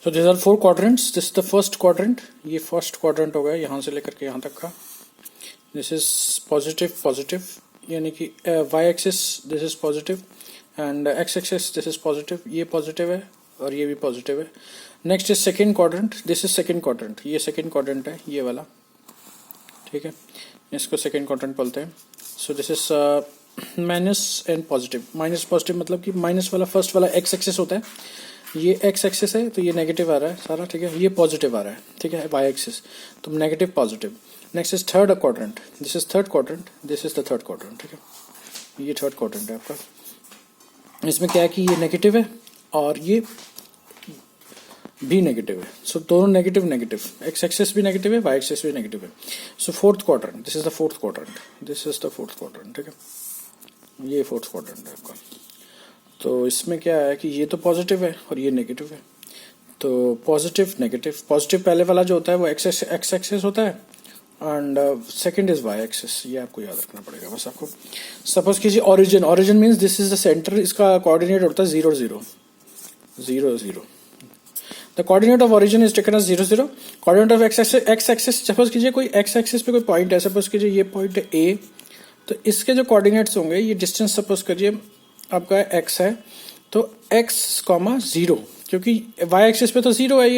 So these are four quadrants. This is the first quadrant. ये first quadrant हो गया यहाँ से लेकर के यहाँ तक का. This is positive positive यानी कि y axis this is positive and x axis this is positive. ये positive है और ये भी positive है. Next is second quadrant. This is second quadrant. ये second quadrant है ये वाला. ठीक है, इसको second quadrant बोलते हैं. So this is minus and positive. Minus positive मतलब कि minus वाला first वाला x axis होता है. ये x एक्सिस है तो ये नेगेटिव आ रहा है सारा. ठीक है, ये पॉजिटिव आ रहा है. ठीक है, y एक्सिस तो negative positive. Next is third quadrant. This is third quadrant. This is the third quadrant. ठीक है, ये थर्ड क्वाड्रेंट है आपका. इसमें क्या है कि ये नेगेटिव है और ये भी नेगेटिव है. सो दोनों नेगेटिव नेगेटिव. एक्स एक्सिस भी नेगेटिव है, y एक्सिस भी नेगेटिव है. So fourth quadrant. This is the fourth quadrant. This is the fourth quadrant. ठीक है, ये फोर्थ क्वाड्रेंट है आपका. तो इसमें क्या है कि ये तो पॉजिटिव है और ये नेगेटिव है. तो पॉजिटिव नेगेटिव. पॉजिटिव पहले वाला जो होता है वो एक्स एक्सिस होता है and second is Y axis. ये आपको याद रखना पड़ेगा बस आपको. सपोज कीजिए origin. Origin means this is the centre. इसका कोऑर्डिनेट होता है 0 0 0 0. The coordinate of origin is taken as 0 0. Coordinate of X axis. Suppose कीजिए कोई एक्स एक्सिस पे कोई पॉइंट है. सपोज कीजिए ये पॉइंट है ए. तो इसके जो कोऑर्डिनेट्स होंगे, ये डिस्टेंस सपोज करिए आपका x है तो x, 0 क्योंकि y एक्सिस पे तो 0 है.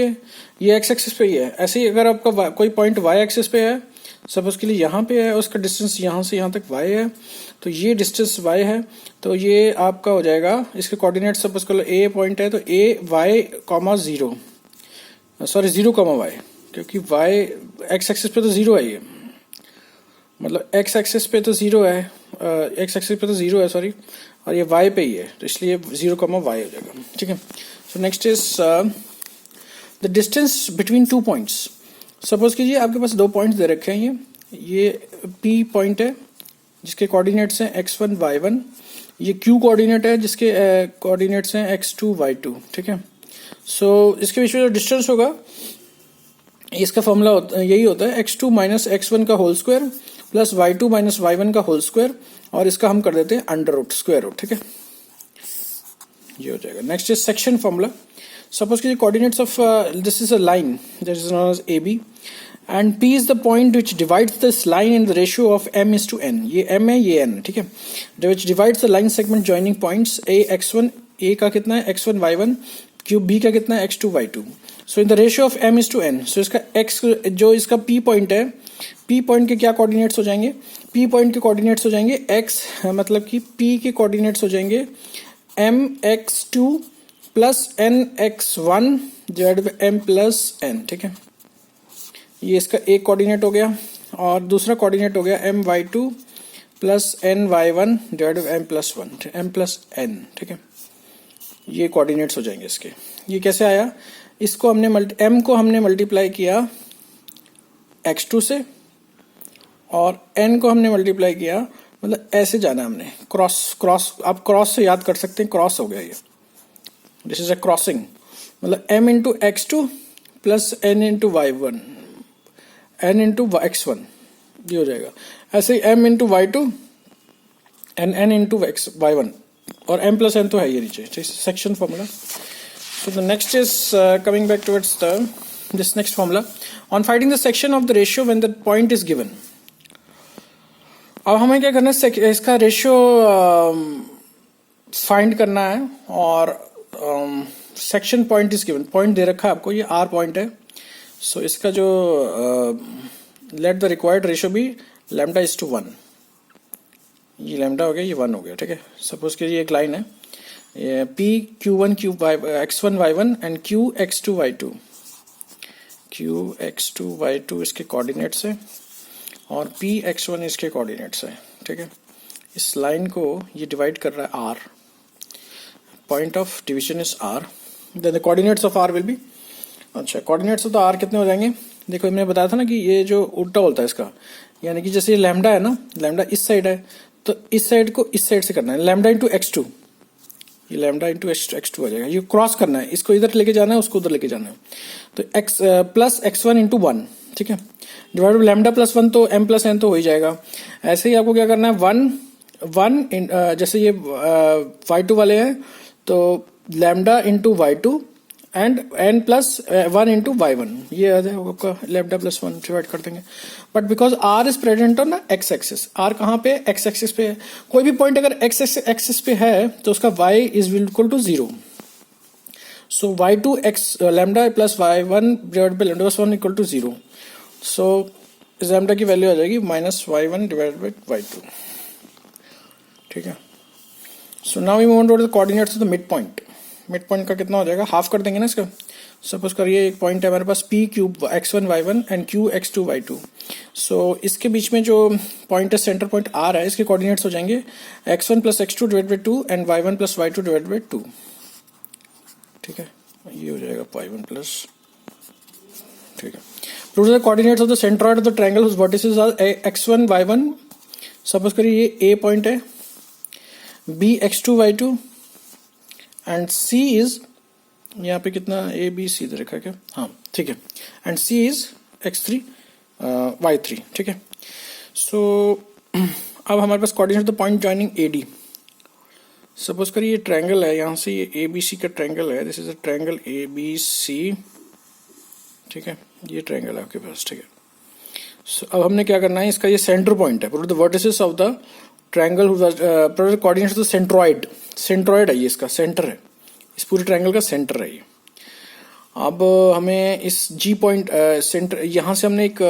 ये x एक्सिस पे ही है. ऐसे ही अगर आपका कोई पॉइंट y एक्सिस पे है, सपोज के लिए यहाँ पे है, उसका डिस्टेंस यहाँ से यहाँ तक y है, तो ये डिस्टेंस y है. तो ये आपका हो जाएगा, इसके कोऑर्डिनेट सपोज कर लो a पॉइंट है तो a y, 0 सॉरी 0, y क्योंकि y x एक्सिस पे तो 0 है. ये मतलब x एक्सिस पे तो 0 है, x एक्सिस पे तो 0 है सॉरी, और ये y पे ही है तो इसलिए 0, y हो जाएगा. ठीक है. So next is the distance between two points. Suppose कीजिए आपके पास दो पॉइंट्स दे रखे हैं. ये P पॉइंट है जिसके कोऑर्डिनेट्स हैं x1 y1. ये Q कोऑर्डिनेट है जिसके कोऑर्डिनेट्स हैं x2 y2. ठीक है. सो इसके बीच में जो डिस्टेंस होगा इसका फॉर्मूला यही होता है x2 माइनस x1 का whole square plus y2 minus y1 का होल स्क्वायर, और इसका हम कर देते हैं अंडर रूट, स्क्वायर रूट. ठीक है, ये हो जाएगा. Next is section formula. Suppose कीजिए coordinates of this is a line that is known as AB and P is the point which divides this line in the ratio of m:n. ये m है, ये n. ठीक है, which divides the line segment joining points a x1, a का कितना है x1 y1, cube b का कितना है x2 y2. So in the ratio of m:n. सो इसका x जो इसका P पॉइंट है, P पॉइंट के क्या कोऑर्डिनेट्स हो जाएंगे? P पॉइंट के कोऑर्डिनेट्स हो जाएंगे x, मतलब कि P के कोऑर्डिनेट्स हो जाएंगे mx2 plus nx1 divided by m plus n. ठीक है, ये इसका एक कोऑर्डिनेट हो गया और दूसरा कोऑर्डिनेट हो गया my2 plus ny1 divided by m plus 1, m plus n. ठीक है, ये कोऑर्डिनेट्स हो जाएंगे इसके. ये कैसे आया? इसको हमने m को हमने मल्टीप्लाई किया x2 से और n को हमने मल्टीप्लाई किया, मतलब ऐसे जाना हमने क्रॉस. आप क्रॉस से याद कर सकते हैं, क्रॉस हो गया ये. This is a crossing. मतलब m into x2 plus n into y1, n into x1, ये हो जाएगा. ऐसे ही m into y2 and n into y1, और m प्लस n तो है ये नीचे. Section formula. So the next is coming back towards this next formula on finding the section of the ratio when the point is given. अब हमें क्या करना है? इसका रेशियो फाइंड करना है और section point is given. Point दे रखा है आपको, ये R पॉइंट है. सो इसका जो let the required ratio be lambda is to 1. ये लैम्डा हो गया, ये 1 हो गया. ठीक है, सपोज कि ये एक लाइन है P Q1 x1 y1 and Q x2 y2. Q x2 y2 इसके कोऑर्डिनेट्स है और P x1 इसके कोऑर्डिनेट्स है. ठीक है, इस लाइन को ये डिवाइड कर रहा है R. Point of division is R. Then the coordinates of R will be. अच्छा, कोऑर्डिनेट्स ऑफ द R कितने हो जाएंगे? देखो मैंने बताया था ना कि ये जो उल्टा होता है इसका, यानी कि जैसे ये लैम्डा है ना, लैम्डा इस साइड है तो इस साइड को इस साइड से करना है. लैम्डा इंटू x2, ये लैम्डा इंटू x2 हो जाएगा. ये क्रॉस करना है, इसको इधर लेके जाना है, उसको उधर लेके जाना है. तो x प्लस x1 इंटू 1. ठीक है, डिवाइड बाय लैम्डा प्लस 1 तो m प्लस n तो हो ही जाएगा. ऐसे ही आपको क्या करना है, 1 जैसे ये y2 वाले हैं तो lambda into y2 and N plus 1 into y1, ये आ जाएगा आपका लेमडा प्लस 1 डिवाइड कर देंगे. But because r is present on ना x एक्सिस, r कहाँ पे x एक्सिस पे है. कोई भी पॉइंट अगर x एक्सिस पे है तो उसका y is equal to 0. So y2 x lambda plus y1 divide by lambda plus 1 equal to 0. So इस लेमडा की वैल्यू आ जाएगी minus y1 divide by y2. ठीक है. So now we move to the coordinates of the midpoint. Midpoint का कितना हो जाएगा, half कर देंगे ना इसका. सपोज करिए एक पॉइंट है हमारे पास p cube x1 y1 and q x2 y2. सो इसके बीच में जो पॉइंट है सेंटर पॉइंट r है, इसके कोऑर्डिनेट्स हो जाएंगे x1 plus x2 divide by 2 and y1 plus y2 divide by 2. ठीक है, ये हो जाएगा y1 प्लस. ठीक है. Prove the coordinates of the centroid of the triangle whose vertices are x1 y1. Suppose करिए ये a पॉइंट है, b x2 y2 and C is, यहाँ पे कितना A B C दे रखा है क्या, हाँ ठीक है, and C is x3 y3. ठीक है. सो अब हमारे पास coordinate the point joining AD. Suppose करिए ये ट्रायंगल है, यहाँ से ये ABC का ट्रायंगल है. This is a triangle ABC. ठीक है, ये ट्रायंगल है आपके पास. ठीक है. सो अब हमने क्या करना है, इसका ये सेंटर पॉइंट है. Prove the vertices of the triangle prove the coordinates of the centroid. Centroid है ये, इसका सेंटर है, इस पूरे ट्रायंगल का सेंटर है ये. अब हमें इस G पॉइंट सेंटर, यहाँ से हमने एक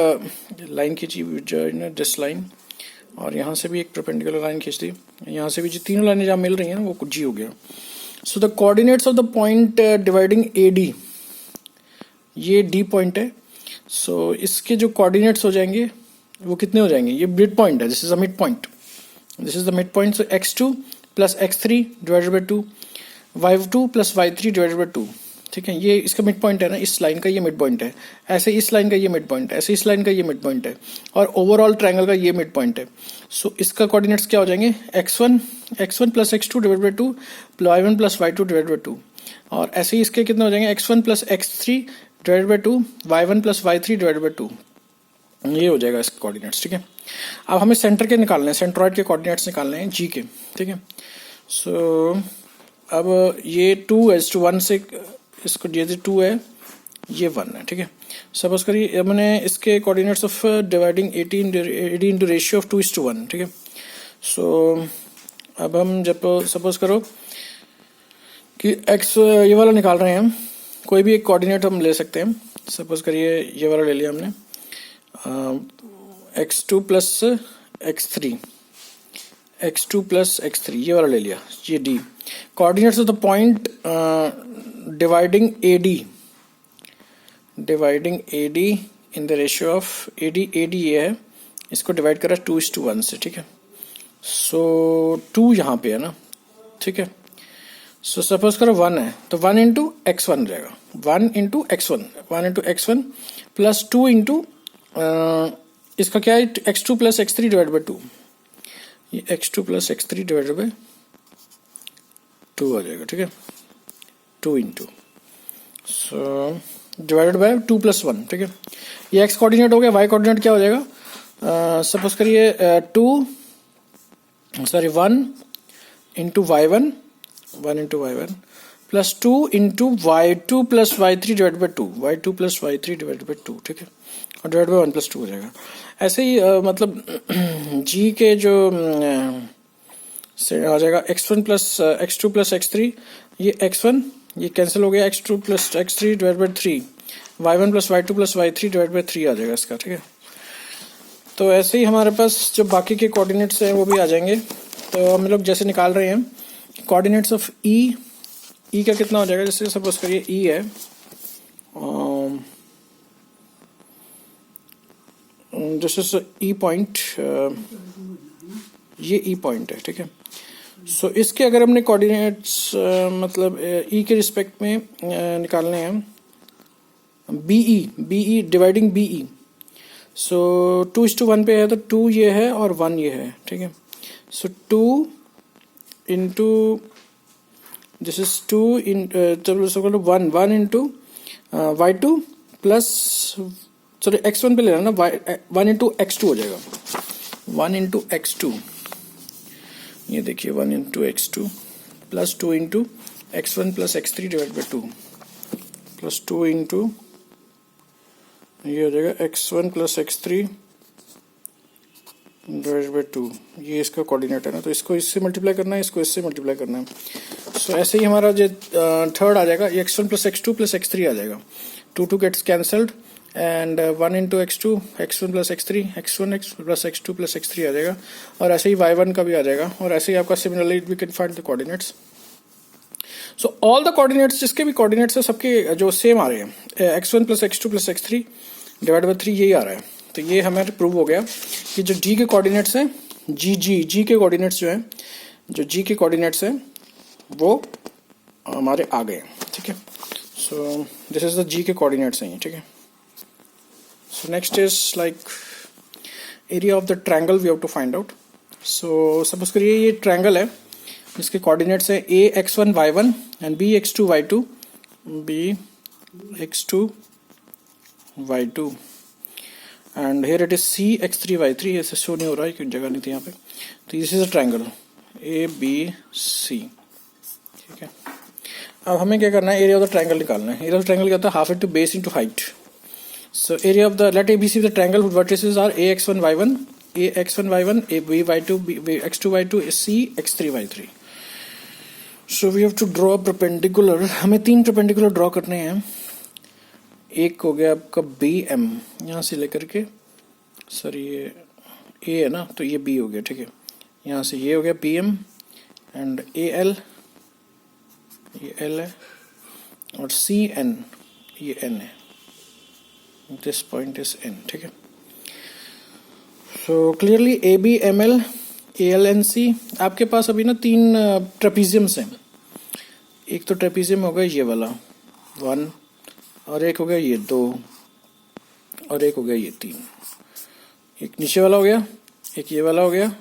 लाइन खींची दिस लाइन, और यहाँ से भी एक परपेंडिकुलर लाइन खींच दी. यहाँ से भी जो तीनों लाइनें जहाँ मिल रही हैं ना वो G हो गया. So the coordinates of the point dividing AD, ये D पॉइंट है. सो इसके जो कोऑर्डिनेट्स हो जाएंगे वो कितने हो जाएंगे, ये मिड पॉइंट है. This is a mid point, this is the mid point. So x2 plus x3 divided by 2, y2 plus y3 divided by 2. ठीक है, ये इसका मिड पॉइंट है ना, इस लाइन का ये मिड पॉइंट है, ऐसे इस लाइन का ये मिड पॉइंट है, ऐसे इस लाइन का ये मिड पॉइंट है, और ओवरऑल ट्रायंगल का ये मिड पॉइंट है. सो इसका कोऑर्डिनेट्स क्या हो जाएंगे, x1 plus x2 divide by 2, y1 plus y2 divide by 2, और ऐसे ही इसके कितने हो जाएंगे, x1 plus x3 divide by 2, y1 plus y3 divide by 2. ये हो जाएगा इसके कोऑर्डिनेट्स. ठीक है. अब हमें सेंटर के निकालने हैं, सेंट्रॉइड के कोऑर्डिनेट्स निकालने हैं G के. ठीक है. सो अब ये 2:1 से इसको ये 2 है, ये 1 है. ठीक है. सपोज करिए हमने इसके coordinates of dividing 80 into ratio of 2:1. ठीक है. सो अब हम जब सपोज करो कि x ये वाला निकाल रहे हैं हम, कोई भी एक कोऑर्डिनेट हम ले सकते हैं. सपोज करिए ये वाला ले लिया हमने, x2 plus x3, x2 plus x3, ये वाला ले लिया, ये D. Coordinates of the point dividing AD in the ratio of AD ये है, इसको डिवाइड करा 2:1 से. ठीक है. सो 2 यहाँ पे है ना. ठीक है. सो सपोज करो 1 है तो 1 इंटू x1 रहेगा, 1 इंटू x1 प्लस 2 इंटू इसका क्या है, x2 plus x3 divide by 2. ये x2 plus x3 divided by 2 आ जाएगा. ठीक है. 2 इंटू डिवाइडेड बाय 2 प्लस 1. ठीक है. ये x कोऑर्डिनेट हो गया. y कोऑर्डिनेट क्या हो जाएगा, सपोज करिए 1 into y1 plus 2 into y2 plus y3 divide by 2, y2 plus y3 divide by 2. ठीक है. और डिवाइड बाई 1 प्लस 2 हो जाएगा. ऐसे ही मतलब G के जो से आ जाएगा x1 plus x2 plus x3, ये x1 ये कैंसिल हो गया, x2 plus x3 divide by 3, y1 plus y2 plus y3 divide by 3 आ जाएगा इसका. ठीक है. तो ऐसे ही हमारे पास जो बाकी के कोऑर्डिनेट्स हैं वो भी आ जाएंगे. तो हम लोग जैसे निकाल रहे हैं कोऑर्डिनेट्स ऑफ E का कितना हो जाएगा, जैसे सपोज करिए E है, दिस इज E पॉइंट, ये E पॉइंट है. ठीक है. सो इसके अगर हमने कोऑर्डिनेट्स मतलब E के रिस्पेक्ट में निकालने हैं, BE डिवाइडिंग BE. सो 2:1 पे है तो 2 ये है और 1 ये है. ठीक है. सो 2 into this is 2 in 1 into y2 plus sorry x1 पे लेना ना, 1 इंटू x2 हो जाएगा, 1 इंटू x2. ये देखिए 1 into x2 plus 2 into x1 plus x3 divide by 2. Plus 2 into ये हो जाएगा x1 plus x3 divide by 2। ये इसका कोऑर्डिनेट है ना, तो इसको इससे मल्टीप्लाई करना है, इसको इससे मल्टीप्लाई करना है। सो ऐसे ही हमारा जो थर्ड आ जाएगा, x1 plus x2 plus x3 आ जाएगा। 2 gets cancelled and 1 into x2 x1 plus x3 x1 plus x2 plus x3 आ जाएगा। और ऐसे ही y1 का भी आ जाएगा। और ऐसे ही आपका similarly we can find the coordinates. So all the coordinates, जिसके भी कोऑर्डिनेट्स है सबके जो सेम आ रहे हैं, x1 plus x2 plus x3 divide by 3 यही आ रहा है। तो ये हमें प्रूव हो गया कि जो g के कोऑर्डिनेट्स हैं, g के कोऑर्डिनेट्स जो हैं, जो g के कोऑर्डिनेट्स हैं वो हमारे आ गए। ठीक है, so this is the g के कोऑर्डिनेट्स हैं। ठीक है, so next is like area of the triangle we have to find out. So suppose करिए ये ट्रायंगल है जिसके कोऑर्डिनेट्स है a x1 y1 and b x2 y2, b x2 y2 and here it is c x3 y3। ऐसे show नहीं हो रहा है क्योंकि जगह नहीं थी यहाँ पे। तो this is a triangle a b c। ठीक है, अब हमें क्या करना है, एरिया ऑफ द ट्रायंगल निकालना है। एरिया ऑफ द ट्रायंगल क्या होता है, half into base into height. So area of the let A B C the triangle vertices are a x1 y1 a x1 y1 a b y2 b x2 y2 c x3 y3। So we have to draw perpendicular. हमें 3 perpendicular draw करने हैं। एक हो गया आपका B M, यहाँ से लेकर के, सर ये ए है ना, तो ये बी हो गया। ठीक है, यहाँ से ये हो गया B M and A L, ये एल है, और सी एन, ये एन है। This point is N. ठीक है, so clearly A B M L A L N C. आपके पास अभी ना 3 ट्रेपीजियम्स हैं। एक तो ट्रेपीजियम हो गया ये वाला 1, और एक हो गया ये 2, और एक हो गया ये 3। एक नीचे वाला हो गया, एक ये वाला हो गया,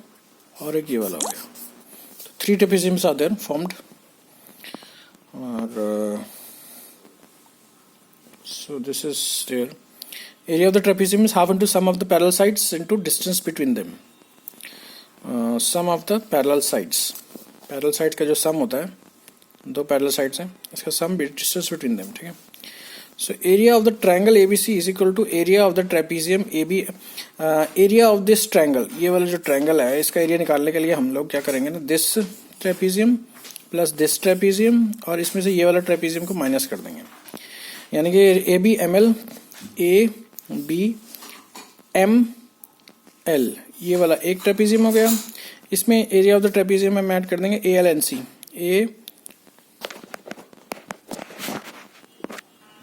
और एक ये वाला हो गया। तो 3 ट्रेपीजियम्स आर देयर फॉर्म्ड। और so this is there. Area of the trapezium is half into sum of the parallel sides into distance between them. Sum of the parallel sides. Parallel sides का जो sum होता है, 2 parallel sides हैं, इसका sum distance between them। ठीक है, so area of the triangle ABC is equal to area of the trapezium AB। area of this triangle, ये वाला जो triangle है इसका area निकालने के लिए हम लोग क्या करेंगे ना, this trapezium plus this trapezium, और इसमें से ये वाला ट्रेपीजियम को माइनस कर देंगे। यानी कि A B M L A B M L, ये वाला एक ट्रेपीजियम हो गया। इसमें एरिया ऑफ द ट्रेपीजियम हम ऐड कर देंगे ए एल एन सी, ए